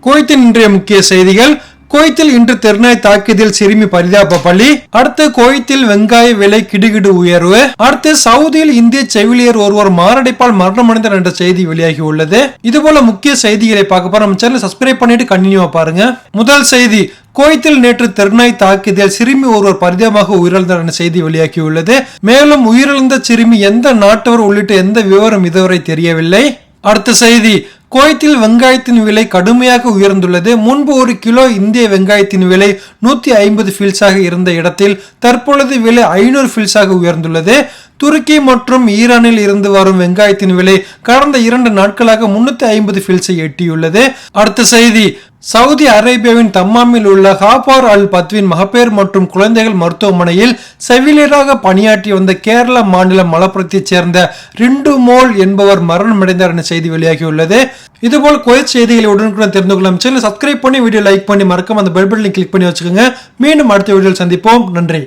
குவைத்தின் இன்றைய முக்கிய செய்திகள். குவைத்தில் இன்று தெருநாய் தாக்கியதில் சிறுமி பரிதாப பலி. அடுத்து குவைத்தில் வெங்காய விலை கிடுகிடு உயர்வு. அடுத்து சவுதியில் இந்திய செவிலியர் ஒருவர் மாரடைப்பால் மரணமடைந்தார் என்ற செய்தி வெளியாகி உள்ளது. இதுபோல முக்கிய செய்திகளை பார்க்க போறோம். நம்ம சேனலை சப்ஸ்கிரைப் பண்ணிட்டு கண்டினியூவா பாருங்க. முதல் செய்தி, குவைத்தில் நேற்று தெருநாய் தாக்கியதில் சிறுமி ஒருவர் பரிதாபமாக உயிரிழந்தார் என்ற செய்தி வெளியாகியுள்ளது. மேலும் உயிரிழந்த சிறுமி எந்த நாட்டவர் உள்ளிட்ட எந்த விவரம் இதுவரை தெரியவில்லை. அடுத்த செய்தி, குவைத்தில் வெங்காயத்தின் விலை கடுமையாக உயர்ந்துள்ளது. முன்பு ஒரு கிலோ இந்திய வெங்காயத்தின் விலை 150 ஃபில்ஸாக இருந்த இடத்தில் தற்பொழுது விலை 500 ஃபில்ஸாக உயர்ந்துள்ளது. துருக்கி மற்றும் ஈரானில் இருந்து வரும் வெங்காயத்தின் விலை கடந்த 2 நாட்களாக 350 ஃபில்ஸை எட்டியுள்ளது. அடுத்த செய்தி, சவுதி அரேபியாவின் தம்மாமில் உள்ள ஹாபார் அல் பத்வின் மகப்பேறு மற்றும் குழந்தைகள் மருத்துவமனையில் செவிலியராக பணியாற்றி வந்த கேரள மாநில மலப்புரத்தைச் சேர்ந்த ரிண்டு மோல் என்பவர் மரணமடைந்தார் என செய்தி வெளியாகியுள்ளது. இதுபோல் குவைத் செய்திகளை உடனுக்குடன் தெரிந்து கொள்ளும் சேனல் சப்ஸ்கிரைப் பண்ணி வீடியோ லைக் பண்ணி மறக்காம அந்த பெல் பட்டனை கிளிக் பண்ணி வச்சுக்கோங்க. மீண்டும் அடுத்த வீடியோவில் சந்திப்போம். நன்றி.